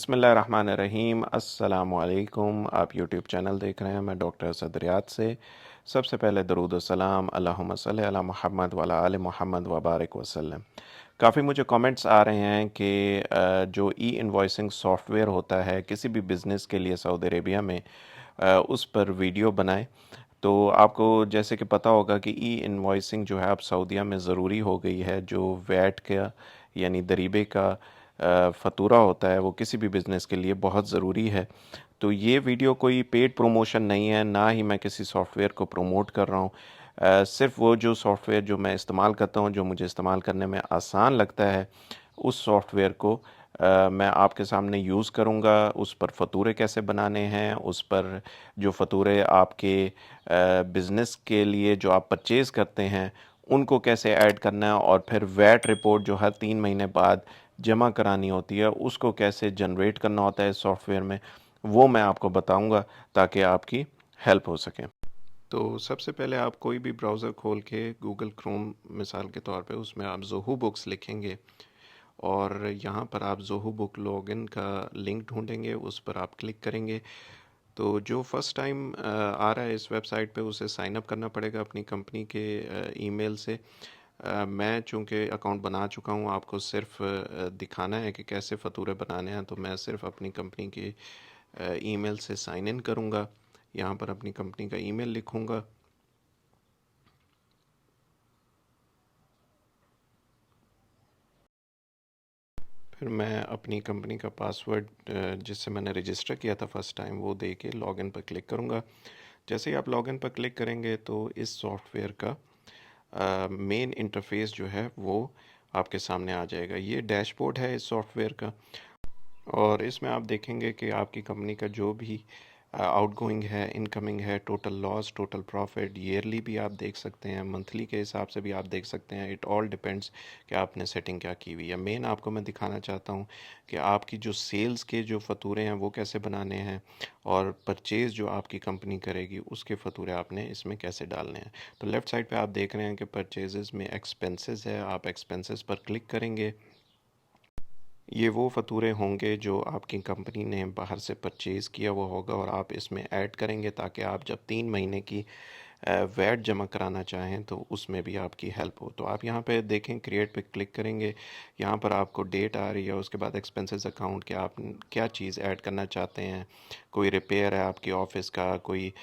बिस्मिल्लाहिर्रहमानिर्रहीम। अस्सलामुअलैकुम। आप यूट्यूब चैनल देख रहे हैं, मैं डॉक्टर असद रियाद से। सबसे पहले दरूद व सलाम अल्लाहुम्मा सल्ली अला मुहम्मद व अला आले मुहम्मद व बारिक वसल्लम। काफ़ी मुझे कमेंट्स आ रहे हैं कि जो ई इनवॉइसिंग सॉफ्टवेयर होता है किसी भी बिज़नेस के लिए सऊदी अरेबिया में, उस पर वीडियो बनाएं। तो आपको जैसे कि पता होगा कि ई इनवॉइसिंग जो है अब सऊदीया में ज़रूरी हो गई है। जो वैट का यानी दरीबे का फ़तूरा होता है वो किसी भी बिज़नेस के लिए बहुत ज़रूरी है। तो ये वीडियो कोई पेड प्रमोशन नहीं है, ना ही मैं किसी सॉफ्टवेयर को प्रमोट कर रहा हूँ। सिर्फ वो जो सॉफ्टवेयर जो मैं इस्तेमाल करता हूँ, जो मुझे इस्तेमाल करने में आसान लगता है, उस सॉफ्टवेयर को मैं आपके सामने यूज़ करूँगा। उस पर फ़तूरे कैसे बनाने हैं, उस पर जो फ़तूरे आपके बिज़नेस के लिए जो आप परचेज़ करते हैं उनको कैसे ऐड करना है, और फिर वैट रिपोर्ट जो हर 3 महीने बाद जमा करानी होती है उसको कैसे जनरेट करना होता है इस सॉफ्टवेयर में, वो मैं आपको बताऊंगा ताकि आपकी हेल्प हो सके। तो सबसे पहले आप कोई भी ब्राउज़र खोल के गूगल क्रोम मिसाल के तौर पे उसमें आप ज़ोहू बुक्स लिखेंगे और यहाँ पर आप ज़ोहू बुक लॉगिन का लिंक ढूंढेंगे, उस पर आप क्लिक करेंगे। तो जो फर्स्ट टाइम आ रहा है इस वेबसाइट पे उसे साइन अप करना पड़ेगा अपनी कंपनी के ईमेल से। मैं चूँकि अकाउंट बना चुका हूँ, आपको सिर्फ दिखाना है कि कैसे फ़तूरे बनाने हैं, तो मैं सिर्फ अपनी कंपनी के ईमेल से साइन इन करूँगा। यहाँ पर अपनी कंपनी का ईमेल लिखूँगा। फिर मैं अपनी कंपनी का पासवर्ड जिससे मैंने रजिस्टर किया था फर्स्ट टाइम वो दे के लॉगिन पर क्लिक करूँगा। जैसे ही आप लॉगिन पर क्लिक करेंगे तो इस सॉफ्टवेयर का मेन इंटरफेस जो है वो आपके सामने आ जाएगा। ये डैशबोर्ड है इस सॉफ्टवेयर का, और इसमें आप देखेंगे कि आपकी कंपनी का जो भी आउटगोइंग है, इनकमिंग है, total loss, total profit, yearly भी आप देख सकते हैं, मंथली के हिसाब से भी आप देख सकते हैं। इट ऑल डिपेंड्स कि आपने सेटिंग क्या की हुई है। मेन आपको मैं दिखाना चाहता हूँ कि आपकी जो सेल्स के जो फ़तूरे हैं वो कैसे बनाने हैं, और परचेज़ जो आपकी कंपनी करेगी उसके फ़तूरे आपने इसमें कैसे डालने हैं। तो लेफ़्ट साइड पे आप देख रहे हैं कि परचेज़ में एक्सपेंसेस है। आप एक्सपेंसेस पर क्लिक करेंगे। ये वो फ़तूरे होंगे जो आपकी कंपनी ने बाहर से परचेज़ किया हुआ होगा और आप इसमें ऐड करेंगे, ताकि आप जब 3 महीने की वैट जमा कराना चाहें तो उसमें भी आपकी हेल्प हो। तो आप यहाँ पे देखें, क्रिएट पे क्लिक करेंगे। यहाँ पर आपको डेट आ रही है, उसके बाद एक्सपेंसेस अकाउंट के आप क्या चीज़ ऐड करना चाहते हैं। कोई रिपेयर है आपकी ऑफिस का, कोई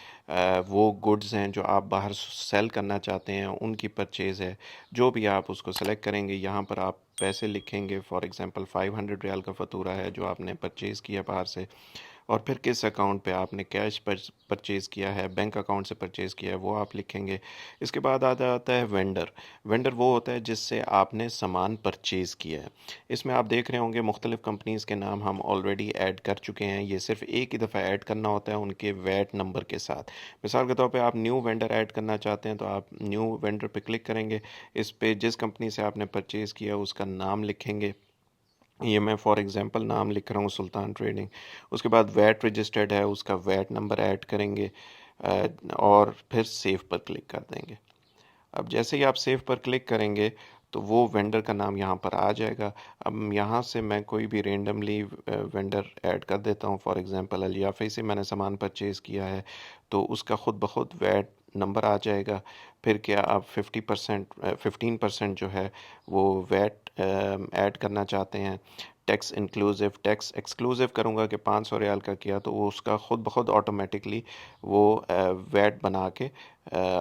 वो गुड्स हैं जो आप बाहर सेल करना चाहते हैं उनकी परचेज़ है। जो भी आप उसको सेलेक्ट करेंगे, यहाँ पर आप पैसे लिखेंगे। फॉर एग्ज़ाम्पल 500 रियाल का फ़तूरा है जो आपने परचेज़ किया बाहर से, और फिर किस अकाउंट पे आपने कैश परचेज़ किया है, बैंक अकाउंट से परचेज़ किया है, वो आप लिखेंगे। इसके बाद आ जाता है वेंडर। वेंडर वो होता है जिससे आपने सामान परचेज़ किया है। इसमें आप देख रहे होंगे मुख्तलिफ़ कंपनीज़ के नाम हम ऑलरेडी ऐड कर चुके हैं। ये सिर्फ एक ही दफ़ा ऐड करना होता है उनके वैट नंबर के साथ। मिसाल के तौर पे आप न्यू वेंडर ऐड करना चाहते हैं तो आप न्यू वेंडर पे क्लिक करेंगे। इस पे जिस कंपनी से आपने परचेज़ किया उसका नाम लिखेंगे। ये मैं फॉर एग्जांपल नाम लिख रहा हूँ सुल्तान ट्रेडिंग। उसके बाद वैट रजिस्टर्ड है, उसका वैट नंबर ऐड करेंगे, और फिर सेव पर क्लिक कर देंगे। अब जैसे ही आप सेव पर क्लिक करेंगे तो वो वेंडर का नाम यहाँ पर आ जाएगा। अब यहाँ से मैं कोई भी रेंडमली वेंडर ऐड कर देता हूँ। फॉर एग्जांपल अलियाफ़ी से मैंने सामान परचेज़ किया है तो उसका ख़ुद ब खुद वैट नंबर आ जाएगा। फिर क्या आप 15% जो है वो वैट ऐड करना चाहते हैं। टैक्स इंक्लूसिव, टैक्स एक्सक्लूसिव करूँगा कि 500 रियाल का किया तो वो उसका ख़ुद ब खुद ऑटोमेटिकली वो वैट बना के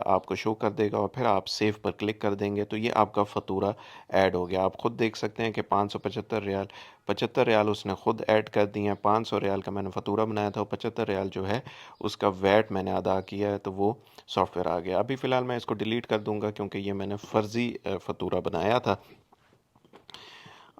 आपको शो कर देगा, और फिर आप सेव पर क्लिक कर देंगे तो ये आपका फ़तूरा ऐड हो गया। आप ख़ुद देख सकते हैं कि 575 रियाल, 75 रियाल उसने ख़ुद ऐड कर दिए हैं। 500 रियाल का मैंने फ़तूरा बनाया था और 75 रियाल जो है उसका वैट मैंने अदा किया है, तो वो सॉफ्टवेयर आ गया। अभी फ़िलहाल मैं इसको डिलीट कर दूंगा क्योंकि ये मैंने फ़र्ज़ी फ़तूरा बनाया था।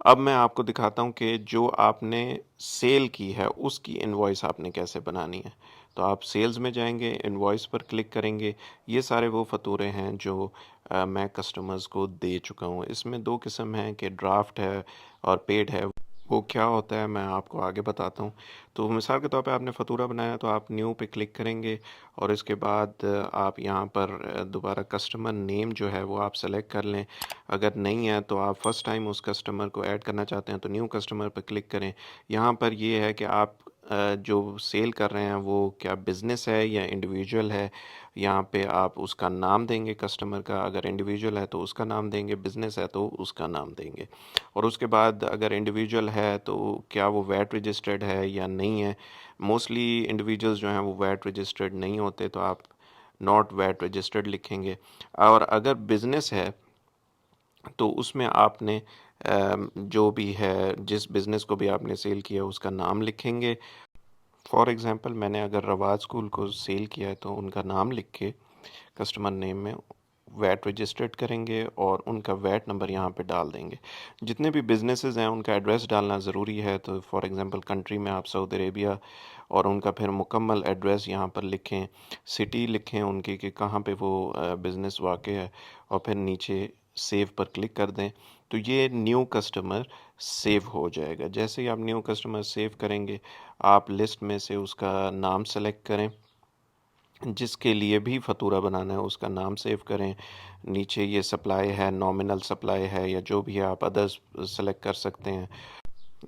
अब मैं आपको दिखाता हूँ कि जो आपने सेल की है उसकी इनवॉइस आपने कैसे बनानी है। तो आप सेल्स में जाएंगे, इनवॉइस पर क्लिक करेंगे। ये सारे वो फ़तूरे हैं जो मैं कस्टमर्स को दे चुका हूँ। इसमें दो किस्म हैं कि ड्राफ्ट है और पेड है। वो क्या होता है मैं आपको आगे बताता हूँ। तो मिसाल के तौर पे आपने फ़तूरा बनाया तो आप न्यू पे क्लिक करेंगे और इसके बाद आप यहाँ पर दोबारा कस्टमर नेम जो है वो आप सेलेक्ट कर लें। अगर नहीं है तो आप फ़र्स्ट टाइम उस कस्टमर को ऐड करना चाहते हैं तो न्यू कस्टमर पे क्लिक करें। यहाँ पर ये है कि आप जो सेल कर रहे हैं वो क्या बिज़नेस है या इंडिविजुअल है। यहाँ पे आप उसका नाम देंगे कस्टमर का, अगर इंडिविजुअल है तो उसका नाम देंगे, बिज़नेस है तो उसका नाम देंगे। और उसके बाद अगर इंडिविजुअल है तो क्या वो वैट रजिस्टर्ड है या नहीं है। मोस्टली इंडिविजुअल्स जो हैं वो वैट रजिस्टर्ड नहीं होते तो आप नॉट वैट रजिस्टर्ड लिखेंगे। और अगर बिज़नेस है तो उसमें आपने जो भी है जिस बिज़नेस को भी आपने सेल किया उसका नाम लिखेंगे। फॉर एग्ज़ाम्पल मैंने अगर रवाज स्कूल को सेल किया है तो उनका नाम लिख के कस्टमर नेम में वैट रजिस्टर्ड करेंगे और उनका वैट नंबर यहाँ पे डाल देंगे। जितने भी बिजनेसेस हैं उनका एड्रेस डालना ज़रूरी है। तो फॉर एग्ज़ाम्पल कंट्री में आप सऊदी अरेबिया और उनका फिर मुकम्मल एड्रेस यहाँ पर लिखें, सिटी लिखें उनकी कि कहाँ पे वो बिज़नेस वाक़ है और फिर नीचे सेव पर क्लिक कर दें। तो ये न्यू कस्टमर सेव हो जाएगा। जैसे ही आप न्यू कस्टमर सेव करेंगे आप लिस्ट में से उसका नाम सेलेक्ट करें, जिसके लिए भी फ़तूरा बनाना है उसका नाम सेव करें। नीचे ये सप्लाई है, नॉमिनल सप्लाई है या जो भी है आप अदर्स सेलेक्ट कर सकते हैं।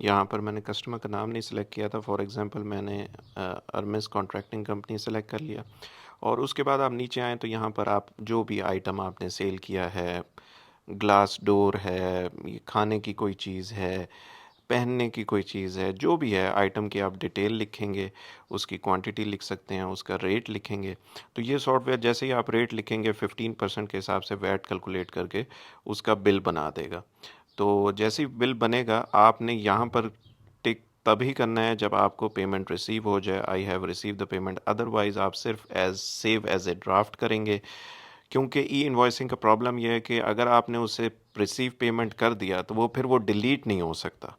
यहाँ पर मैंने कस्टमर का नाम नहीं सेलेक्ट किया था। फॉर एग्ज़ाम्पल मैंने अरमिस कॉन्ट्रैक्टिंग कंपनी सेलेक्ट कर लिया। और उसके बाद आप नीचे आएँ तो यहाँ पर आप जो भी आइटम आपने सेल किया है, ग्लास डोर है, ये खाने की कोई चीज़ है, पहनने की कोई चीज़ है, जो भी है आइटम की आप डिटेल लिखेंगे, उसकी क्वांटिटी लिख सकते हैं, उसका रेट लिखेंगे। तो ये सॉफ्टवेयर जैसे ही आप रेट लिखेंगे 15% के हिसाब से वैट कैलकुलेट करके उसका बिल बना देगा। तो जैसे ही बिल बनेगा आपने यहाँ पर टिक तभी करना है जब आपको पेमेंट रिसीव हो जाए, I have receive the payment. Otherwise आप सिर्फ as save as a draft करेंगे। क्योंकि ई इनवॉइसिंग का प्रॉब्लम यह है कि अगर आपने उसे रिसीव पेमेंट कर दिया तो वो फिर वो डिलीट नहीं हो सकता।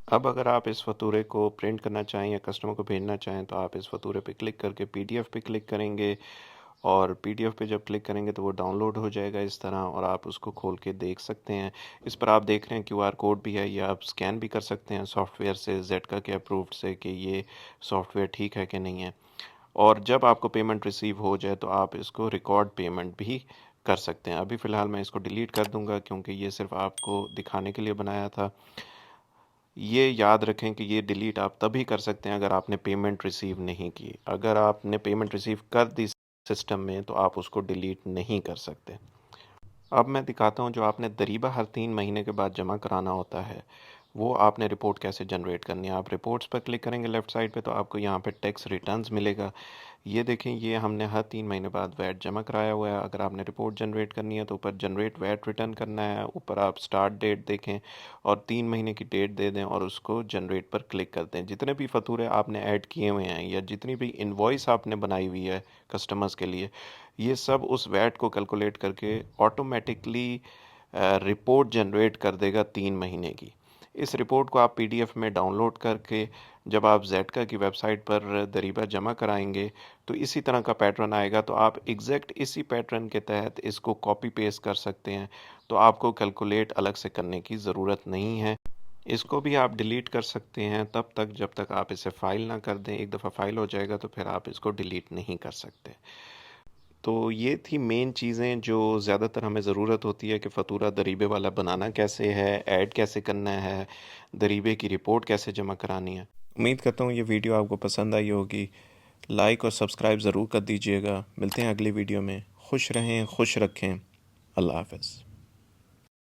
अब अगर आप इस फ़तूरे को प्रिंट करना चाहें या कस्टमर को भेजना चाहें तो आप इस फ़तूरे पे क्लिक करके पीडीएफ पे क्लिक करेंगे और पीडीएफ पे जब क्लिक करेंगे तो वो डाउनलोड हो जाएगा इस तरह और आप उसको खोल के देख सकते हैं। इस पर आप देख रहे हैं क्यूआर कोड भी है, या आप स्कैन भी कर सकते हैं सॉफ्टवेयर से जेडका के अप्रूव्ड से कि ये सॉफ्टवेयर ठीक है कि नहीं है। और जब आपको पेमेंट रिसीव हो जाए तो आप इसको रिकॉर्ड पेमेंट भी कर सकते हैं। अभी फ़िलहाल मैं इसको डिलीट कर दूंगा क्योंकि ये सिर्फ आपको दिखाने के लिए बनाया था। ये याद रखें कि ये डिलीट आप तभी कर सकते हैं अगर आपने पेमेंट रिसीव नहीं की। अगर आपने पेमेंट रिसीव कर दी सिस्टम में तो आप उसको डिलीट नहीं कर सकते। अब मैं दिखाता हूँ जो आपने दरीबा हर 3 महीने के बाद जमा कराना होता है वो आपने रिपोर्ट कैसे जनरेट करनी है। आप रिपोर्ट्स पर क्लिक करेंगे लेफ़्ट साइड पे तो आपको यहाँ पे टैक्स रिटर्न्स मिलेगा। ये देखें, ये हमने हर 3 महीने बाद वैट जमा कराया हुआ है। अगर आपने रिपोर्ट जनरेट करनी है तो ऊपर जनरेट वैट रिटर्न करना है, ऊपर आप स्टार्ट डेट देखें और 3 महीने की डेट दे दें और उसको जनरेट पर क्लिक कर दें। जितने भी फ़तूरे आपने ऐड किए हुए हैं या जितनी भी इनवॉइस आपने बनाई हुई है कस्टमर्स के लिए, ये सब उस वैट को कैलकुलेट करके ऑटोमेटिकली रिपोर्ट जनरेट कर देगा 3 महीने की। इस रिपोर्ट को आप पीडीएफ में डाउनलोड करके जब आप जेडका की वेबसाइट पर दरीबा जमा कराएंगे तो इसी तरह का पैटर्न आएगा। तो आप एग्जैक्ट इसी पैटर्न के तहत इसको कॉपी पेस्ट कर सकते हैं। तो आपको कैलकुलेट अलग से करने की ज़रूरत नहीं है। इसको भी आप डिलीट कर सकते हैं तब तक जब तक आप इसे फ़ाइल ना कर दें। एक दफ़ा फ़ाइल हो जाएगा तो फिर आप इसको डिलीट नहीं कर सकते। तो ये थी मेन चीज़ें जो ज़्यादातर हमें ज़रूरत होती है कि फ़तूरा दरीबे वाला बनाना कैसे है, ऐड कैसे करना है, दरीबे की रिपोर्ट कैसे जमा करानी है। उम्मीद करता हूँ ये वीडियो आपको पसंद आई होगी। लाइक और सब्सक्राइब ज़रूर कर दीजिएगा। मिलते हैं अगली वीडियो में। खुश रहें, खुश रखें। अल्लाह हाफ़िज़।